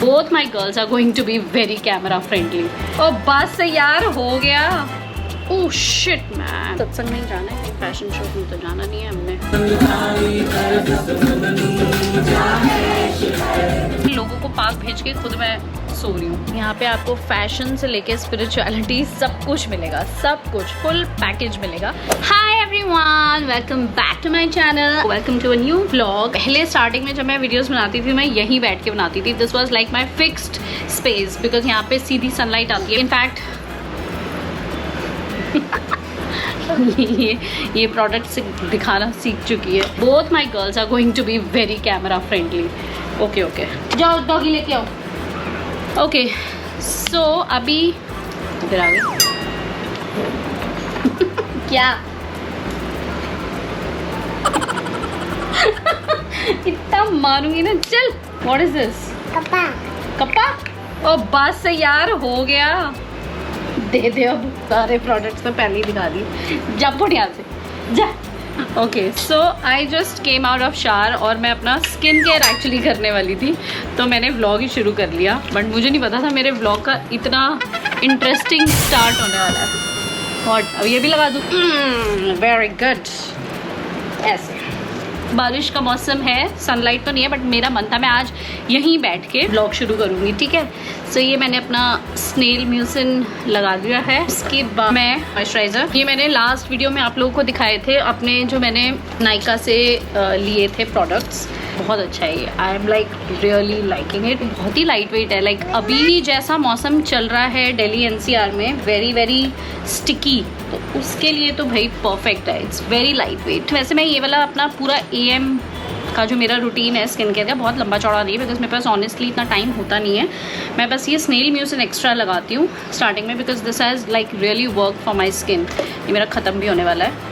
both my girls are going to be very camera friendly. और बस यार हो गया. Oh shit man. सत्संग नहीं जाना है, फैशन शो में तो जाना नहीं है हमने. लोगों को पार्क भेज के खुद मैं सो रही हूँ. यहाँ पे आपको फैशन से लेके स्पिरिचुअलिटी सब कुछ मिलेगा, सब कुछ फुल पैकेज मिलेगा. Hi everyone, welcome back to my channel, welcome to a new vlog. पहले स्टार्टिंग में जब मैं वीडियोस बनाती थी मैं यहीं बैठ के बनाती थी. This was like my fixed space because यहाँ पे सीधी सनलाइट आती है. इनफैक्ट ये प्रोडक्ट दिखाना सीख चुकी है. Both my girls are going to be very camera friendly. Okay okay, जाओ डॉगी लेके आओ. ओके सो अभी इधर आ गए. क्या इतना मारूंगी ना. चल, व्हाट इज दिस? कप्पा. कप्पा? ओ बस यार हो गया. दे दे अब सारे प्रोडक्ट्स तो पहले ही दिखा दी. जब फुट यहाँ से जा. Okay so I just came out of shower और मैं अपना स्किन केयर एक्चुअली करने वाली थी तो मैंने व्लॉग ही शुरू कर लिया. बट मुझे नहीं पता था मेरे व्लॉग का इतना इंटरेस्टिंग स्टार्ट होने वाला है. और अब ये भी लगा दूँ. Very good. ऐसे बारिश का मौसम है, सनलाइट तो नहीं है बट मेरा मन था मैं आज यहीं बैठ के व्लॉग शुरू करूँगी. ठीक है. सो ये मैंने अपना स्नेल म्यूसिन लगा दिया है. उसके बाद मैं मॉइस्चराइज़र, ये मैंने लास्ट वीडियो में आप लोगों को दिखाए थे अपने जो मैंने नायका से लिए थे प्रोडक्ट्स. बहुत अच्छा है ये. I am like really liking it. बहुत ही लाइट वेट है. लाइक अभी जैसा मौसम चल रहा है दिल्ली एनसीआर में, वेरी वेरी स्टिकी, तो उसके लिए तो भाई परफेक्ट है. It's very light weight. वैसे मैं ये वाला अपना पूरा AM का जो मेरा रूटीन है स्किन केयर का बहुत लंबा चौड़ा नहीं है बिकॉज मेरे पास ऑनेस्टली इतना टाइम होता नहीं है. मैं बस ये स्नेल म्यूसिन एक्स्ट्रा लगाती हूँ स्टार्टिंग में because this has like really work for my skin. ये मेरा ख़त्म भी होने वाला है.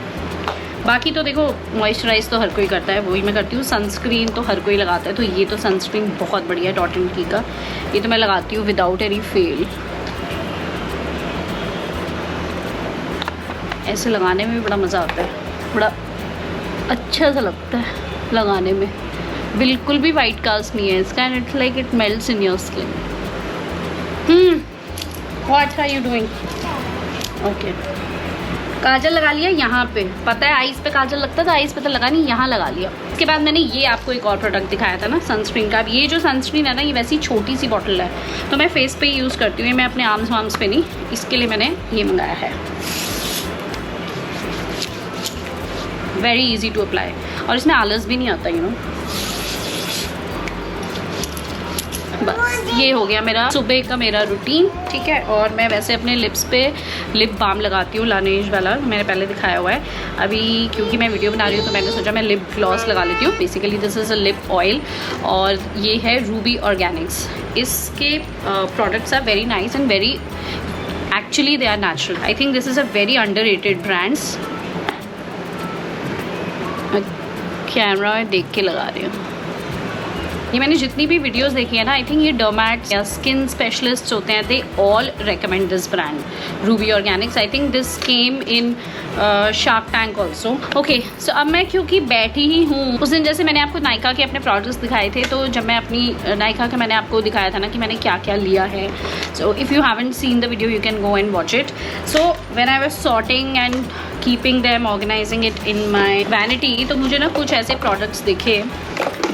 बाकी तो देखो मॉइस्चराइज तो हर कोई करता है, वही मैं करती हूँ. सनस्क्रीन तो हर कोई लगाता है, तो ये तो सनस्क्रीन बहुत बढ़िया है डॉट एंड की का. ये तो मैं लगाती हूँ विदाउट एनी फेल. ऐसे लगाने में भी बड़ा मज़ा आता है, बड़ा अच्छा सा लगता है लगाने में. बिल्कुल भी वाइट कास्ट नहीं है इसका. And it's like it melts in your skin. What are you doing? Okay, काजल लगा लिया यहाँ पे. पता है आईज पे काजल लगता था, आईज पे तो लगा नहीं, यहाँ लगा लिया. इसके बाद मैंने ये आपको एक और प्रोडक्ट दिखाया था ना सनस्क्रीन का. ये जो सनस्क्रीन है ना ये वैसी छोटी सी बॉटल है तो मैं फेस पे यूज़ करती हूँ. मैं अपने आर्म्स वार्म्स पे नहीं, इसके लिए मैंने ये मंगाया है. वेरी इजी टू अप्लाई और इसमें आलस भी नहीं आता. यू नो, बस ये हो गया मेरा सुबह का मेरा रूटीन. ठीक है. और मैं वैसे अपने लिप्स पे लिप बाम लगाती हूँ, लानेज वाला, मैंने पहले दिखाया हुआ है. अभी क्योंकि मैं वीडियो बना रही हूँ तो मैंने सोचा मैं लिप ग्लॉस लगा लेती हूँ. Basically this is a lip oil और ये है रूबी ऑर्गेनिक्स. इसके products are very nice and very actually they are natural. I think this is a very underrated brands. Camera में देख के लगा रही हूँ. ये मैंने जितनी भी वीडियोस देखी है ना, आई थिंक ये डर्मैट्स या स्किन स्पेशलिस्ट होते हैं, they all recommend this brand Ruby Organics. I think this came in shark tank also. Okay so अब मैं क्योंकि बैठी ही हूँ, उस दिन जैसे मैंने आपको नायका के अपने प्रोडक्ट्स दिखाए थे तो जब मैं अपनी नायका का मैंने आपको दिखाया था ना कि मैंने क्या क्या लिया है. So if you haven't seen the video you can go and watch it. So when I was sorting and keeping them, organizing it in my vanity, तो मुझे ना कुछ ऐसे प्रोडक्ट्स दिखे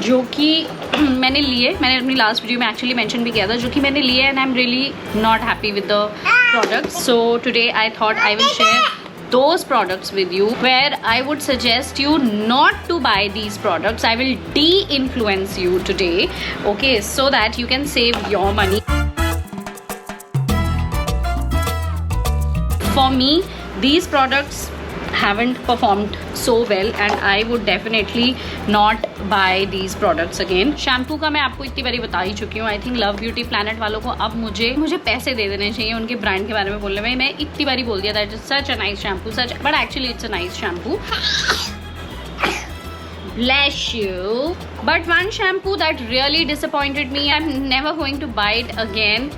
जो कि मैंने लिए. मैंने अपनी लास्ट वीडियो में एक्चुअली मेंशन भी किया था जो कि मैंने लिए and I am really not happy with the products. So today I thought I will share those products with you where I would suggest you not to buy these products. I will de-influence you today, okay, so that you can save your money. For me, these products haven't performed so well and I would definitely not buy these products again. Shampoo का मैं आपको इतनी बारी बता ही चुकी हूँ. I think love beauty planet वालों को अब मुझे पैसे दे देने चाहिए उनके ब्रांड के बारे में बोलने में. मैं इतनी बारी बोल दिया था it's such a nice shampoo, such, but actually it's a nice shampoo. Bless you. But one shampoo that really disappointed me, I'm never going to buy it again,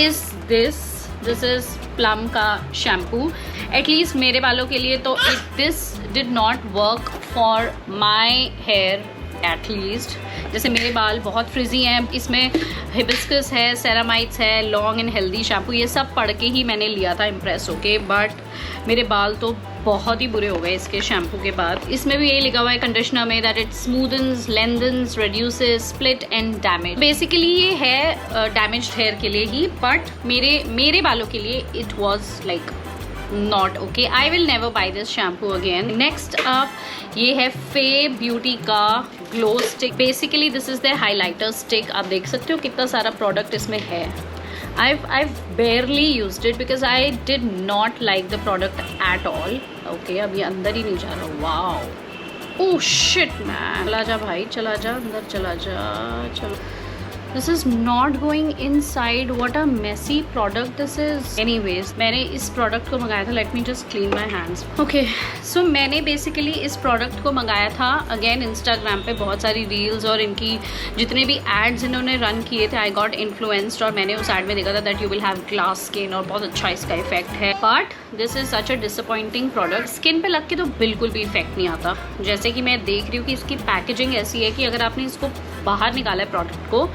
is this. This is Plum का shampoo. At least मेरे बालों के लिए तो this did not work for my hair at least. जैसे मेरे बाल बहुत फ्रिजी हैं, इसमें हिबिस्कस है, सेरामाइड्स है, लॉन्ग एंड हेल्दी शैम्पू, ये सब पढ़ के ही मैंने लिया था इम्प्रेस होके, बट मेरे बाल तो बहुत ही बुरे हो गए इसके शैम्पू के बाद। इसमें भी यही लिखा हुआ है कंडीशनर में that it smoothens, lengthens, reduces, split end damage. Basically ये है डैमेज्ड हेयर के लिए ही, बट मेरे बालों के लिए it was like not okay. I will never by this shampoo again. Next up ये है फे ब्यूटी का glow stick. Basically this is the highlighter stick. आप देख सकते हो कितना सारा प्रोडक्ट इसमें है। I've barely used it because I did not like the product at all. Okay, अब ये अंदर ही नहीं जा रहा। Wow, oh shit man, चला जा भाई, चला जा अंदर, चला जा, चलो। This is not going inside. What a messy product this is. Anyways, मैंने इस प्रोडक्ट को मंगाया था। Let me just clean my hands. Okay, so मैंने बेसिकली इस प्रोडक्ट को मंगाया था अगेन इंस्टाग्राम पे। बहुत सारी रील्स और इनकी जितने भी एड्स इन्होंने रन किए थे, आई गॉट इन्फ्लुएंस्ड, और मैंने उस एड में देखा था that you will have glass skin और बहुत अच्छा इसका इफेक्ट है। But this is such a disappointing product. Skin पे लग के तो बिल्कुल भी इफेक्ट नहीं आता। जैसे कि मैं देख रही हूँ कि इसकी पैकेजिंग ऐसी है कि अगर आपने इसको बाहर निकाला है प्रोडक्ट को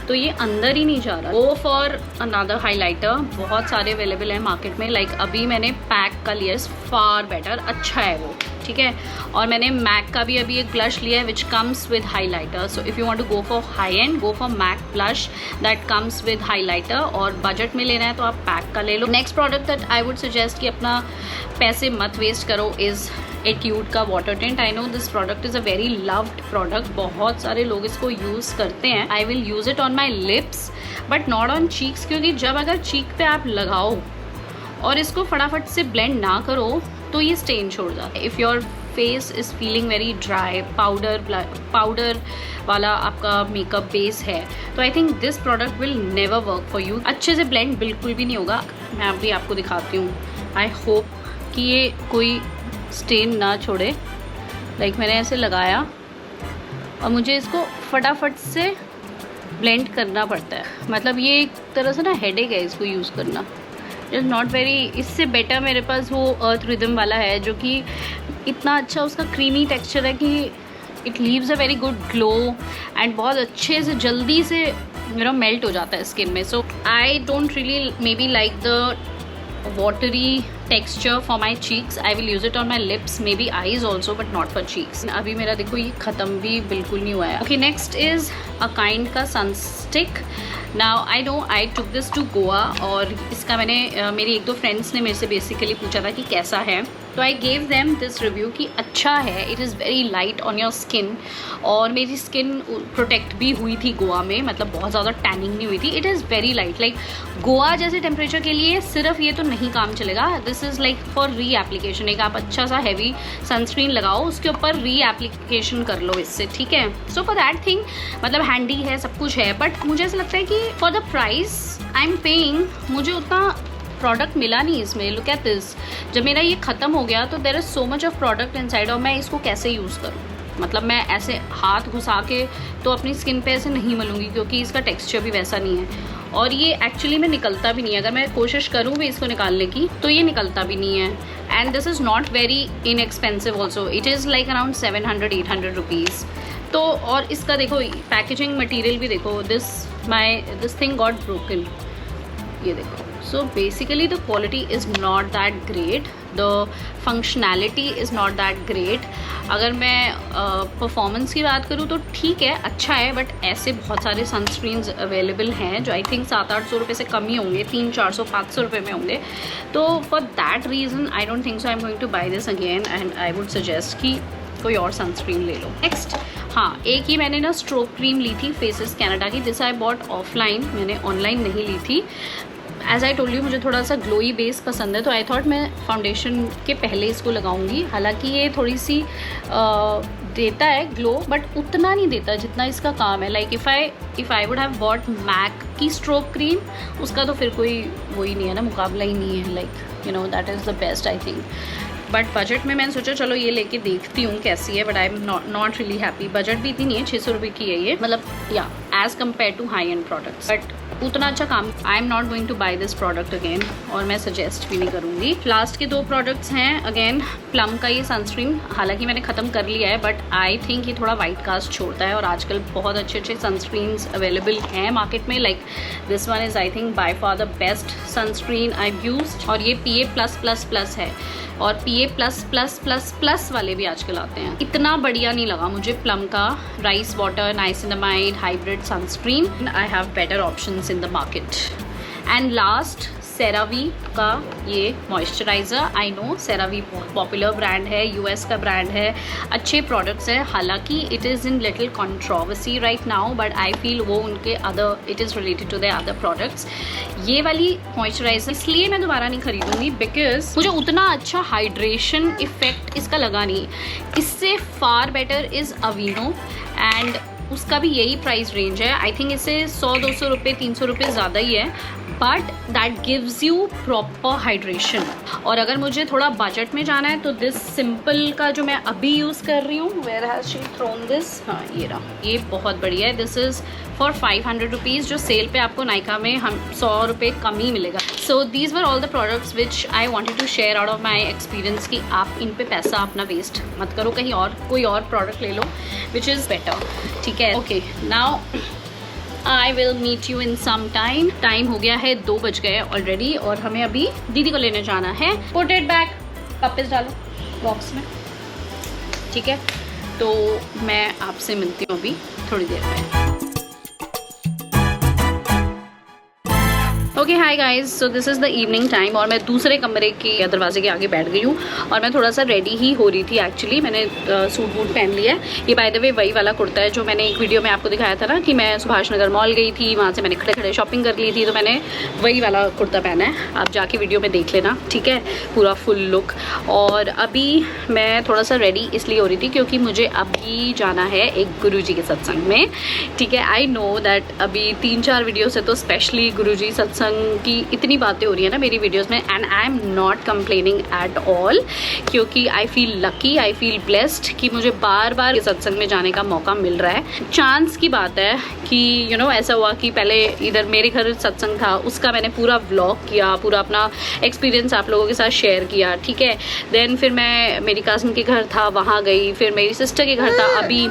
तो ये अंदर ही नहीं जा रहा। गो फॉर अनदर हाइलाइटर, बहुत सारे अवेलेबल है मार्केट में। लाइक अभी मैंने पैक का लिया, फार बेटर, अच्छा है वो, ठीक है। और मैंने मैक का भी अभी एक ब्लश लिया है which comes with highlighter. So if you want to go for high end, go for MAC blush that comes with highlighter. और बजट में लेना है तो आप पैक का ले लो। Next product that I would suggest कि अपना पैसे मत वेस्ट करो इज़ एट्यूड का water tint. I know this product is a very loved product, बहुत सारे लोग इसको यूज़ करते हैं। I will use it on my lips but not on cheeks, क्योंकि जब अगर चीक पे आप लगाओ और इसको फटाफट से ब्लेंड ना करो तो ये स्टेन छोड़ जाता है। If your face is feeling very dry, powder वाला आपका मेकअप बेस है, तो आई think this product will never work for you. अच्छे से ब्लेंड बिल्कुल भी नहीं होगा। मैं अभी आपको दिखाती हूँ। आई होप कि ये कोई स्टेन ना छोड़े। लाइक मैंने ऐसे लगाया और मुझे इसको फटाफट से ब्लेंड करना पड़ता है। मतलब ये एक तरह से ना हेडेक है इसको यूज़ करना। It not very. इससे बेटर मेरे पास वो अर्थ रिदम वाला है जो कि इतना अच्छा उसका क्रीमी टेक्सचर है कि it leaves a very good glow and बहुत अच्छे से जल्दी से मेरा मेल्ट हो जाता है स्किन में। So I don't really maybe like the watery texture for my cheeks. I will use it on my lips, maybe eyes also, but not for cheeks. अभी मेरा देखो ये ख़त्म भी बिल्कुल नहीं हुआ है। Okay, next is a kind का sun stick. Now I know I took this to Goa और इसका मैंने मेरी एक दो फ्रेंड्स ने मेरे से बेसिकली पूछा था कि कैसा है, तो I gave them this review कि अच्छा है। It is very light on your skin और मेरी स्किन प्रोटेक्ट भी हुई थी गोवा में, मतलब बहुत ज़्यादा टैनिंग नहीं हुई थी। It is very light. Like Goa जैसे टेम्परेचर के लिए सिर्फ ये तो नहीं काम चलेगा। दिस इज़ लाइक फॉर री एप्लीकेशन। एक आप अच्छा सा हैवी सनस्क्रीन लगाओ, उसके ऊपर री एप्लीकेशन कर लो इससे, ठीक है। सो फॉर दैट थिंग मतलब हैंडी है, सब कुछ है, बट मुझे ऐसा लगता है कि for the price I am paying मुझे उतना प्रोडक्ट मिला नहीं इसमें। Look at this. जब मेरा ये ख़त्म हो गया तो there is so much of product inside और मैं इसको कैसे यूज़ करूँ। मतलब मैं ऐसे हाथ घुसा के तो अपनी स्किन पे ऐसे नहीं मलूँगी क्योंकि इसका टेक्सचर भी वैसा नहीं है और ये एक्चुअली में निकलता भी नहीं है। अगर मैं कोशिश करूँ भी इसको निकालने की तो ये निकलता भी नहीं है। And this is not very inexpensive also. It is like around 700-800 rupees. तो और इसका देखो पैकेजिंग मटेरियल भी देखो। दिस थिंग गॉट ब्रोकन, ये देखो। So basically the quality is not that great, the functionality is not that great. अगर मैं परफॉर्मेंस की बात करूँ तो ठीक है, अच्छा है, बट ऐसे बहुत सारे सनस्क्रीन्स अवेलेबल हैं जो आई थिंक 700-800 रुपये से कम ही होंगे, 300-400-500 रुपये में होंगे। तो for that reason I don't think so I am going two by this again and I would suggest कि कोई और सनस्क्रीन ले लो। नेक्स्ट, हाँ, एक ही मैंने ना स्ट्रोक क्रीम ली थी फेसेस कैनेडा की। दिस आई बॉट ऑफलाइन, मैंने ऑनलाइन नहीं ली थी। एज आई टोल्ड यू मुझे थोड़ा सा ग्लोई बेस पसंद है, तो आई थॉट मैं फाउंडेशन के पहले इसको लगाऊंगी। हालांकि ये थोड़ी सी देता है ग्लो, बट उतना नहीं देता जितना इसका काम है। Like if I would have bought MAC की स्ट्रोक क्रीम, उसका तो फिर कोई वो ही नहीं है ना, मुकाबला ही नहीं है। Like you know that is the best I think. But budget में मैंने सोचा चलो ये लेके देखती हूँ कैसी है, but I am not really happy. Budget भी इतनी नहीं है, 600 रुपये की है ये, मतलब या as compare to high end products, but उतना अच्छा काम I am not going to buy this product again, और मैं सजेस्ट भी नहीं करूँगी। लास्ट के 2 प्रोडक्ट्स हैं अगेन प्लम का ये सनस्क्रीन, हालांकि मैंने ख़त्म कर लिया है बट आई थिंक ये थोड़ा वाइट कास्ट छोड़ता है, और आजकल बहुत अच्छे अच्छे सनस्क्रीन्स अवेलेबल हैं मार्केट में। Like this one is I think by for the best sunscreen I used, और ये PA+++ है, और PA++++ वाले भी आजकल आते हैं। इतना बढ़िया नहीं लगा मुझे प्लम का rice water niacinamide hybrid sunscreen. I have better options in the market. And last CeraVe का ये moisturiser. I know CeraVe popular brand है, US का ब्रांड है, अच्छे प्रोडक्ट्स है, हालांकि it is in little controversy right now, but I feel वो उनके other it is related to the other products. ये वाली मॉइस्चराइज़र इसलिए मैं दोबारा नहीं खरीदूंगी बिकॉज मुझे उतना अच्छा हाइड्रेशन इफेक्ट इसका लगा नहीं। इससे फार बेटर इज़ अवीनो, एंड उसका भी यही प्राइस रेंज है। आई थिंक इससे 100-200 रुपये 300 रुपये ज़्यादा ही है, but that gives you proper hydration. और अगर मुझे थोड़ा बजट में जाना है तो दिस सिंपल का जो मैं अभी यूज़ कर रही हूँ, where has she thrown this, हाँ ये रहा, ये बहुत बढ़िया है। दिस इज़ फॉर 500 रुपीज़, जो सेल पे आपको नायका में हम 100 रुपये कम ही मिलेगा। So these were all the products which I wanted to share out of my experience कि आप इन पे पैसा अपना वेस्ट मत करो, कहीं और कोई और प्रोडक्ट ले लो विच इज़ बेटर, ठीक है। Okay, now I will meet you in some time. Time हो गया है, 2 बज गए ऑलरेडी, और हमें अभी दीदी को लेने जाना है। पुट इट बैक, वापस डालो बॉक्स में, ठीक है। तो मैं आपसे मिलती हूँ अभी थोड़ी देर में। Okay hi guys, so this is the evening time, और मैं दूसरे कमरे के दरवाजे के आगे बैठ गई हूँ, और मैं थोड़ा सा रेडी ही हो रही थी एक्चुअली। मैंने सूट वूट पहन लिया है। ये बाय द वे वही वाला कुर्ता है जो मैंने एक वीडियो में आपको दिखाया था ना, कि मैं सुभाष नगर मॉल गई थी, वहाँ से मैंने खड़े खड़े शॉपिंग कर ली थी, तो मैंने वही वाला कुर्ता पहना है। आप जाके वीडियो में देख लेना, ठीक है, पूरा फुल लुक। और अभी मैं थोड़ा सा रेडी इसलिए हो रही थी क्योंकि मुझे अभी जाना है एक गुरुजी के सत्संग में, ठीक है। आई नो दैट अभी 3-4 वीडियो से तो स्पेशली गुरुजी सत्संग की इतनी बातें हो रही है ना मेरी वीडियोस में, and I am not complaining at all, क्योंकि I feel lucky, I feel blessed कि मुझे बार बार सत्संग में जाने का मौका मिल रहा है। चांस की बात है कि यू नो ऐसा हुआ कि पहले इधर मेरे घर सत्संग था, उसका मैंने पूरा व्लॉग किया, पूरा अपना एक्सपीरियंस आप लोगों के साथ शेयर किया, ठीक है। देन फिर मैं मेरी कज़न के घर था, वहाँ गई, फिर मेरी सिस्टर के घर था अभी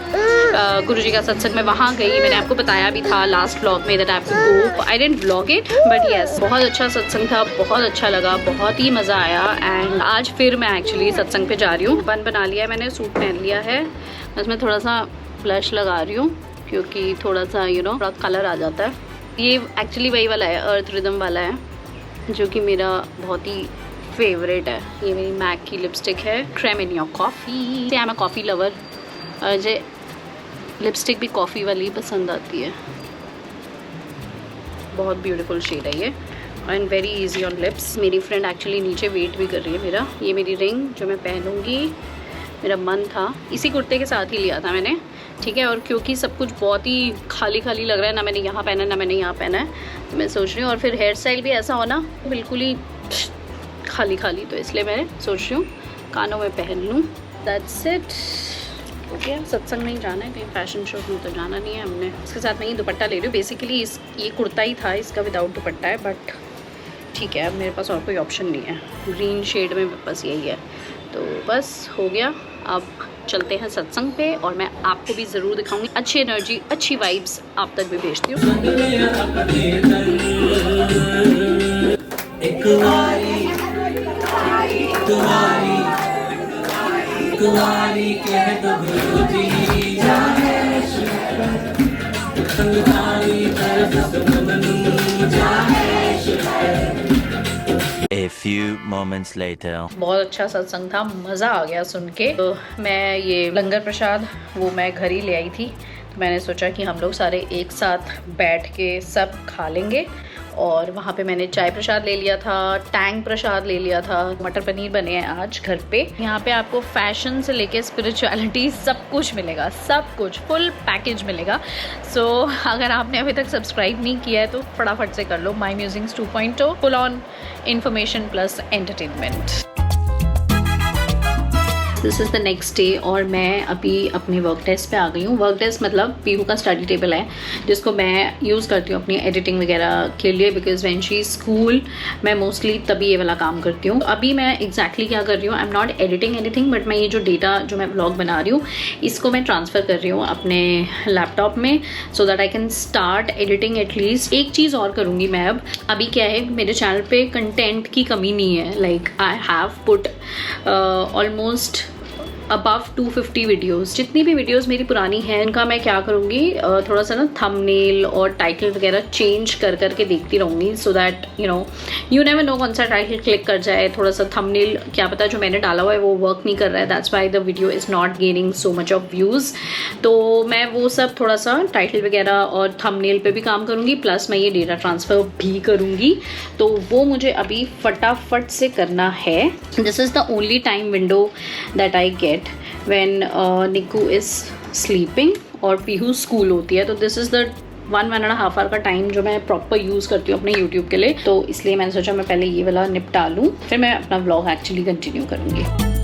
गुरुजी का सत्संग में, वहाँ गई। मैंने आपको बताया भी था लास्ट व्लॉग में that I have to go, I didn't vlog it, but yes बहुत अच्छा सत्संग था, बहुत अच्छा लगा, बहुत ही मज़ा आया। एंड आज फिर मैं एक्चुअली सत्संग पे जा रही हूँ। बना लिया मैंने, सूट पहन लिया है, बस मैं थोड़ा सा ब्लश लगा रही हूँ क्योंकि थोड़ा सा यू नो थोड़ा कलर आ जाता है। ये एक्चुअली वही वाला है, अर्थ रिदम वाला है, जो कि मेरा बहुत ही फेवरेट है। ये मेरी मैक की लिपस्टिक है, creme in your coffee. I am a coffee lover, मुझे लिपस्टिक भी कॉफ़ी वाली पसंद आती है। बहुत ब्यूटीफुल शेड है ये, and very easy on lips. मेरी फ्रेंड एक्चुअली नीचे वेट भी कर रही है मेरा। ये मेरी रिंग जो मैं पहनूंगी, मेरा मन था, इसी कुर्ते के साथ ही लिया था मैंने, ठीक है। और क्योंकि सब कुछ बहुत ही खाली खाली लग रहा है, ना मैंने यहाँ पहना ना मैंने यहाँ पहना है, तो मैं सोच रही हूँ, और फिर हेयर स्टाइल भी ऐसा होना बिल्कुल ही खाली खाली, तो इसलिए मैं सोच रही हूँ कानों में पहन लूँ। That's it. ओके, सत्संग नहीं जाना है, कहीं फैशन शो में तो जाना नहीं है हमने। इसके साथ मैं ये दुपट्टा ले रही हूँ। बेसिकली ये कुर्ता ही था, इसका विदाउट दुपट्टा है, बट ठीक है, अब मेरे पास और कोई ऑप्शन नहीं है। ग्रीन शेड में बस यही है, तो बस हो गया। अब चलते हैं सत्संग पे, और मैं आपको भी ज़रूर दिखाऊंगी अच्छी एनर्जी, अच्छी वाइब्स आप तक भी भेजती हूँ। A few moments later. बहुत अच्छा सत्संग था, मज़ा आ गया सुन के। तो मैं ये लंगर प्रसाद वो मैं घर ही ले आई थी, तो मैंने सोचा कि हम लोग सारे एक साथ बैठ के सब खा लेंगे। और वहाँ पे मैंने चाय प्रसाद ले लिया था, टैंग प्रसाद ले लिया था, मटर पनीर बने हैं आज घर पे। यहाँ पे आपको फैशन से लेके स्पिरिचुअलिटी सब कुछ मिलेगा, सब कुछ फुल पैकेज मिलेगा। सो अगर आपने अभी तक सब्सक्राइब नहीं किया है तो फटाफट से कर लो। My musings 2.0 full on information plus entertainment. This is the next day और मैं अभी अपने वर्क डेस्क पे आ गई हूँ। वर्क डेस्क मतलब पीहू का स्टडी टेबल है जिसको मैं यूज़ करती हूँ अपनी एडिटिंग वगैरह के लिए, बिकॉज व्हेन शी स्कूल मैं मोस्टली तभी ये वाला काम करती हूँ। अभी मैं एग्जैक्टली क्या कर रही हूँ, आई am not editing anything, but मैं ये जो डेटा जो मैं ब्लॉग बना रही हूँ इसको मैं ट्रांसफ़र कर रही हूँ अपने लैपटॉप में, सो that I can start editing at least. एक चीज़ और करूँगी मैं अब, अभी क्या है मेरे चैनल पे कंटेंट की कमी नहीं है। Like I have put almost above 250 videos. जितनी भी वीडियोज़ मेरी पुरानी हैं उनका मैं क्या करूँगी, थोड़ा सा ना थंबनेल और टाइटल वगैरह चेंज कर करके देखती रहूँगी, so that you never know कौन सा टाइटल क्लिक कर जाए। थोड़ा सा थंबनेल क्या पता जो मैंने डाला हुआ है वो वर्क नहीं कर रहा है, that's why the video is not gaining so much of views. तो मैं वो सब थोड़ा सा टाइटल वगैरह और थंबनेल पे भी काम करूँगी, प्लस मैं ये डेटा ट्रांसफ़र भी करूँगी, तो वो मुझे अभी फटाफट से करना है। This is the only time window that I get when Niku is sleeping और पीहू स्कूल होती है, तो दिस इज़ द 1.5 आवर का टाइम जो मैं प्रॉपर यूज़ करती हूँ अपने यूट्यूब के लिए। तो इसलिए मैंने सोचा मैं पहले ये वाला निपटा लूँ, फिर मैं अपना व्लॉग एक्चुअली कंटिन्यू करूँगी।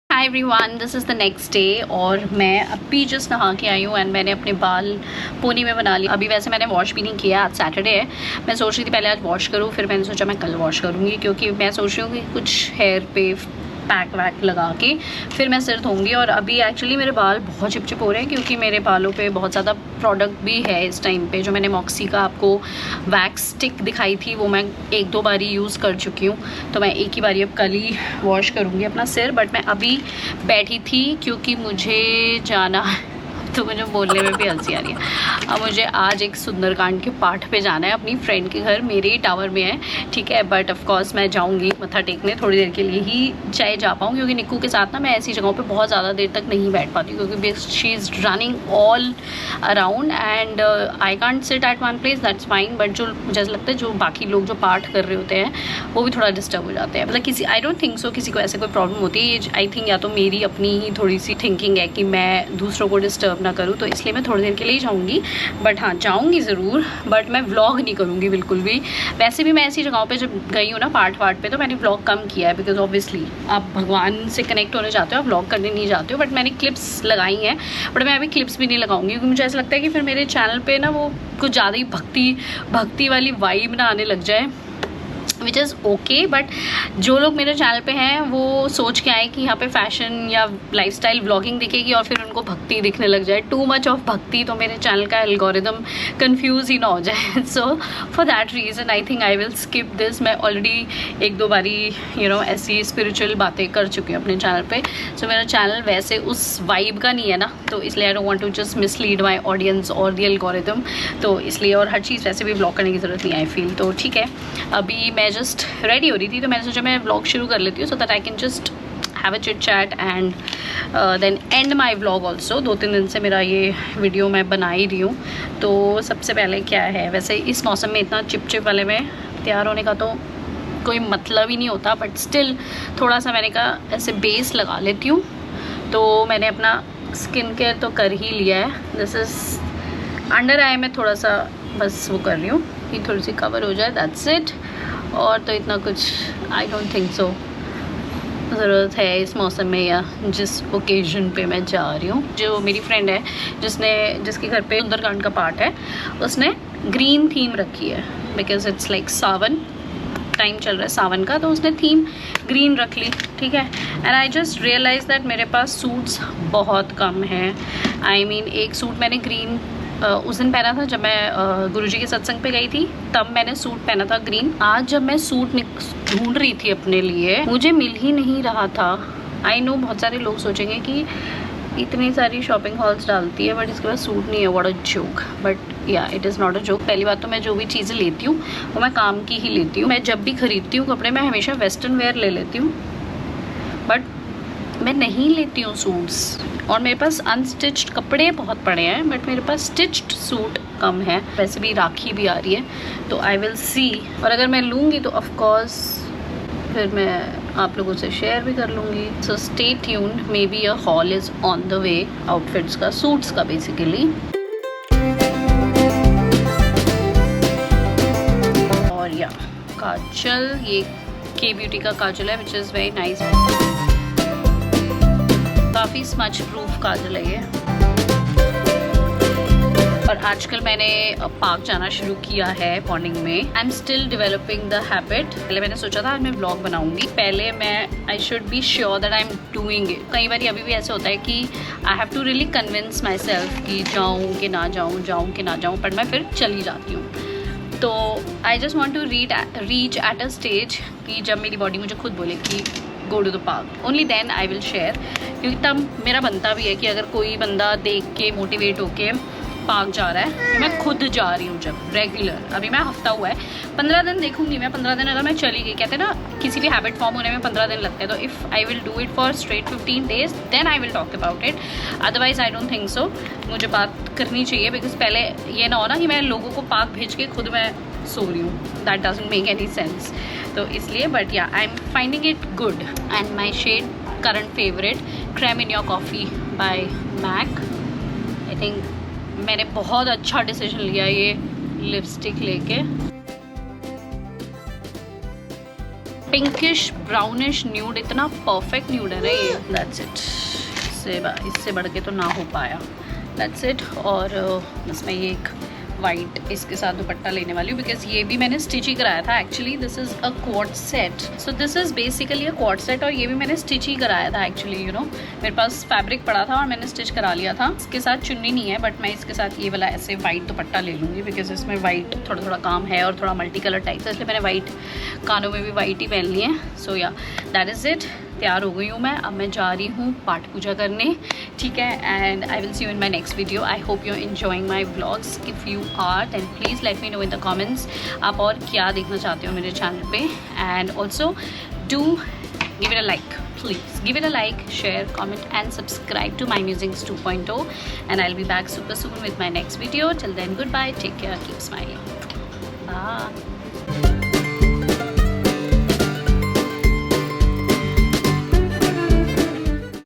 Hi everyone, this is the next day और मैं अभी जस्ट नहा के आई हूँ एंड मैंने अपने बाल पोनी में बना लिए। अभी वैसे मैंने वॉश भी नहीं किया, आज सैटरडे है। मैं सोच रही थी पहले आज वॉश करूँ, फिर मैंने सोचा मैं कल वॉश करूँगी, क्योंकि मैं सोच रही हूँ कि कुछ हेयर पे पैक वैक लगा के फिर मैं सिर धोऊंगी। और अभी एक्चुअली मेरे बाल बहुत चिपचिप हो रहे हैं क्योंकि मेरे बालों पे बहुत ज़्यादा प्रोडक्ट भी है इस टाइम पे। जो मैंने मॉक्सी का आपको वैक्स स्टिक दिखाई थी वो मैं 1-2 बारी यूज़ कर चुकी हूँ, तो मैं एक ही बारी अब कल ही वॉश करूँगी अपना सिर। बट मैं अभी बैठी थी क्योंकि मुझे जाना तो मुझे बोलने में भी हंसी आ रही है। अब मुझे आज एक सुंदरकांड के पाठ पे जाना है अपनी फ्रेंड के घर, मेरे ही टावर में है, ठीक है। बट ऑफ कोर्स मैं जाऊंगी मत्था टेकने, थोड़ी देर के लिए ही चाहे जा पाऊँ, क्योंकि निक्कू के साथ ना मैं ऐसी जगहों पे बहुत ज़्यादा देर तक नहीं बैठ पाती, क्योंकि she is running all around and I can't sit at one place, that's fine. But जो मुझे लगता है जो बाकी लोग जो पाठ कर रहे होते हैं वो भी थोड़ा डिस्टर्ब हो जाते हैं। मतलब किसी, आई डोंट थिंक सो किसी को ऐसे कोई प्रॉब्लम होती है। आई थिंक या तो मेरी अपनी ही थोड़ी सी थिंकिंग है कि मैं दूसरों को डिस्टर्ब ना करूँ, तो इसलिए मैं थोड़ी देर के लिए ही जाऊँगी। बट हाँ, जाऊँगी ज़रूर, बट मैं व्लॉग नहीं करूँगी बिल्कुल भी। वैसे भी मैं ऐसी जगहों पे जब गई हूँ ना पाठ वाठ पे, तो मैंने व्लॉग कम किया है, बिकॉज ऑब्वियसली आप भगवान से कनेक्ट होने जाते हो, आप व्लॉग करने नहीं जाते हो। बट मैंने क्लिप्स लगाई हैं, बट मैं अभी क्लिप्स भी नहीं लगाऊंगी, क्योंकि मुझे ऐसा लगता है कि फिर मेरे चैनल पे ना वो कुछ ज़्यादा ही भक्ति वाली वाइब ना आने लग जाए, विच इज़ ओके। बट जो लोग मेरे चैनल पे हैं वो सोच के आए कि यहाँ पे फैशन या लाइफस्टाइल व्लॉगिंग दिखेगी और फिर उनको भक्ति दिखने लग जाए, टू मच ऑफ भक्ति, तो मेरे चैनल का एल्गोरिदम कंफ्यूज ही ना हो जाए। So for that reason I think I will skip this. मैं ऑलरेडी 1-2 बारी ऐसी स्पिरिचुअल बातें कर चुकी हूँ अपने चैनल पे। सो मेरा चैनल वैसे उस वाइब का नहीं है ना, तो इसलिए I don't want to just mislead my audience और द एल्गोरिदम, तो इसलिए। और हर चीज़ वैसे भी व्लॉग करने की ज़रूरत नहीं आई फील, तो ठीक है। अभी मैं जस्ट रेडी हो रही थी, तो मैंने सोचा मैं व्लॉग शुरू कर लेती हूँ, so that I can just have a chit chat and then end my vlog also. 2-3 दिन से मेरा ये वीडियो मैं बना ही रही हूँ। तो सबसे पहले क्या है, वैसे इस मौसम में इतना चिपचिप वाले में तैयार होने का तो कोई मतलब ही नहीं होता, बट स्टिल थोड़ा सा मैंने कहा ऐसे बेस लगा लेती हूँ। तो मैंने अपना स्किन केयर तो कर ही लिया है। दिस इज़ अंडर आई में थोड़ा सा बस वो कर रही हूँ कि थोड़ी सी कवर हो जाए, दैट्स इट। और तो इतना कुछ आई डोंट थिंक सो ज़रूरत है इस मौसम में या जिस ओकेजन पे मैं जा रही हूँ। जो मेरी फ्रेंड है जिसके घर पे सुंदरकांड का पाठ है, उसने ग्रीन थीम रखी है, because it's like Sawan time चल रहा है सावन का, तो उसने थीम ग्रीन रख ली, ठीक है। And I just realize that मेरे पास सूट्स बहुत कम हैं। आई मीन एक सूट मैंने ग्रीन उस दिन पहना था जब मैं गुरुजी के सत्संग पे गई थी, तब मैंने सूट पहना था ग्रीन। आज जब मैं सूट ढूंढ रही थी अपने लिए, मुझे मिल ही नहीं रहा था। आई नो बहुत सारे लोग सोचेंगे कि इतनी सारी शॉपिंग हॉल्स डालती है बट इसके बाद सूट नहीं है, व्हाट अ जोक। बट या it is not a joke. पहली बात तो मैं जो भी चीज़ें लेती हूँ वो मैं काम की ही लेती हूँ। मैं जब भी खरीदती हूँ कपड़े, मैं हमेशा वेस्टर्न वेयर ले लेती हूँ, बट मैं नहीं लेती हूँ सूट्स। और मेरे पास अनस्टिच्ड कपड़े बहुत पड़े हैं, बट मेरे पास स्टिच्ड सूट कम है। वैसे भी राखी भी आ रही है, तो आई विल सी। और अगर मैं लूँगी तो ऑफ कोर्स फिर मैं आप लोगों से शेयर भी कर लूँगी. So stay tuned, may be a hall is on the way outfits का, सूट्स का बेसिकली. और या काजल, ये के ब्यूटी का काजल है विच इज़ वेरी नाइस. काफ़ी स्मच प्रूफ काजल है ये. और आजकल मैंने पार्क जाना शुरू किया है मॉर्निंग में. I am still developing the habit. पहले मैंने सोचा था आज मैं व्लॉग बनाऊंगी. पहले मैं I should be sure that I am doing it. कई बार अभी भी ऐसे होता है कि I have to really convince myself कि जाऊँ कि ना जाऊँ, जाऊँ कि ना जाऊँ, पर मैं फिर चली जाती हूँ. तो I just want to reach at a stage कि जब मेरी बॉडी मुझे खुद बोले कि go to the park, only then I will share. क्योंकि तब मेरा बनता भी है कि अगर कोई बंदा देख के मोटिवेट होके पार्क जा रहा है, मैं खुद जा रही हूँ जब रेगुलर. अभी मैं हफ्ता हुआ है, 15 दिन देखूंगी मैं. 15 दिन अगर मैं चली गई, कहते हैं ना किसी भी हैबिट फॉर्म होने में 15 दिन लगते हैं, तो if I will do it for straight 15 days then I will talk about it. Otherwise I don't think so. मुझे बात करनी चाहिए बिकॉज पहले ये ना हो ना कि मैं लोगों को पार्क भेज के खुद मैं सो रही हूँ. That doesn't make any sense. तो इसलिए but yeah I am finding it good. And my shade current favourite, creme in your coffee by MAC. I think मैंने बहुत अच्छा डिसीजन लिया ये लिपस्टिक लेके. पिंकिश ब्राउनिश न्यूड, इतना परफेक्ट न्यूड है ना ये. That's it. इससे बढ़ के तो ना हो पाया. That's it. और बस मैं ये एक वाइट इसके साथ दुपट्टा लेने वाली हूँ बिकॉज ये भी मैंने स्टिच ही कराया था. Actually this is a coord set. So this is basically a coord set और ये भी मैंने स्टिच ही कराया था एक्चुअली. यू नो मेरे पास फैब्रिक पड़ा था और मैंने स्टिच करा लिया था. इसके साथ चुन्नी नहीं है बट मैं इसके साथ ये वाला ऐसे वाइट दुपट्टा ले लूँगी बिकॉज इसमें वाइट थोड़ा थोड़ा काम है और थोड़ा मल्टी कलर टाइप है, इसलिए मैंने वाइट, कानों में भी वाइट ही पहन ली है. सो या दैट इज़ इट. तैयार हो गई हूँ मैं. अब मैं जा रही हूँ पाठ पूजा करने. ठीक है. And I will see you in my next video. I hope you enjoying my vlogs. If you are then please let me know in the comments आप और क्या देखना चाहते हो मेरे चैनल पे. And also do give it a like. Please give it a like, share, comment and subscribe to My Musings 2.0 and I'll be back super soon with my next video. Till then, goodbye, take care, keep smiling. Bye.